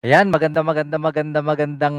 Ayan, magandang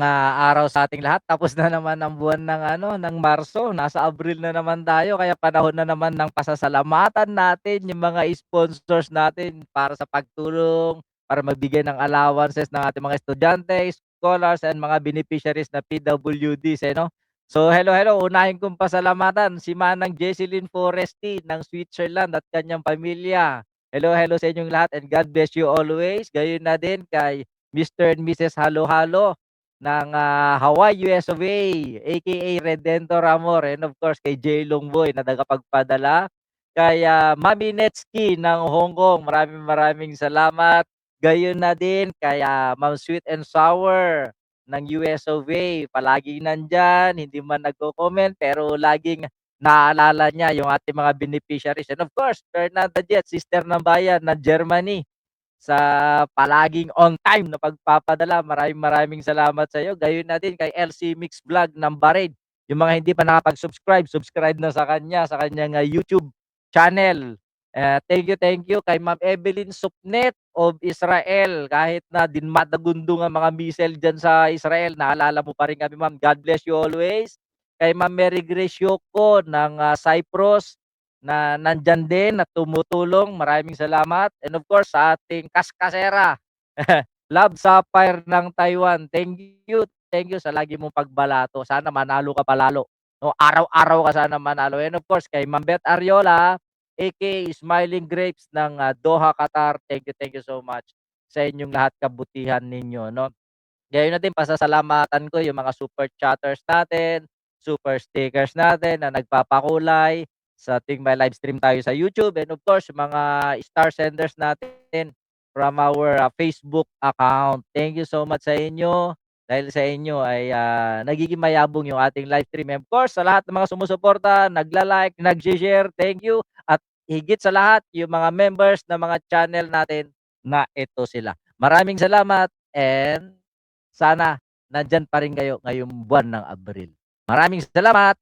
araw sa ating lahat. Tapos na naman ang buwan ng ng Marso. Nasa Abril na naman tayo kaya panahon na naman ng pasasalamatan natin yung mga sponsors natin para sa pagtulong, para magbigay ng allowances ng ating mga estudyante, scholars, and mga beneficiaries na PWDs, eh, no? So, hello, hello. Unahin kong pasalamatan si Manang Jesselyn Foresti ng Switzerland at kanyang pamilya. Hello, hello sa inyong lahat and God bless you always. Gayon na din kay Mr. and Mrs. Halo-Halo ng, Hawaii, US of A, aka Redentor Amor, and of course kay J. Longboy na tagapagpadala, kay, Mami Netski ng Hong Kong, maraming maraming salamat. Gayon na din kay, Ma'am Sweet and Sour ng US of A, palaging nandiyan, hindi man nagko-comment pero laging naalala niya yung ating mga beneficiaries, and of course Fernanda Jet, sister ng bayan ng Germany, sa palaging on time na pagpapadala. Maraming maraming salamat sa iyo. Gayon na din kay LC Mix Vlog ng Bahrain. Yung mga hindi pa nakapag-subscribe, subscribe na sa kanyang YouTube channel. Thank you kay Ma'am Evelyn Supnet of Israel. Kahit na dinmadagundong ang mga missile dyan sa Israel, naalala mo pa rin kami, Ma'am. God bless you always. Kay Ma'am Mary Grace Yoko ng Cyprus, na nandiyan din at tumutulong. Maraming salamat. And of course sa ating kaskasera, Love Sapphire ng Taiwan. Thank you sa lagi mong pagbalato. Sana manalo ka palalo. No, araw-araw ka sana manalo. And of course kay Ma'am Beth Ariola, aka Smiling Grapes ng Doha, Qatar. Thank you so much sa inyong lahat, kabutihan ninyo, no? Gayon na din pasasalamatan ko yung mga super chatters natin, super stickers natin na nagpapakulay sa tuwing may live stream tayo sa YouTube, and of course yung mga star senders natin from our, Facebook account. Thank you so much sa inyo. Dahil sa inyo ay, nagiging mayabong yung ating live stream. And of course sa lahat ng mga sumusuporta, nagla-like, nagse-share, thank you. At higit sa lahat yung mga members ng mga channel natin na ito sila. Maraming salamat and sana nandiyan pa rin kayo ngayong buwan ng Abril. Maraming salamat.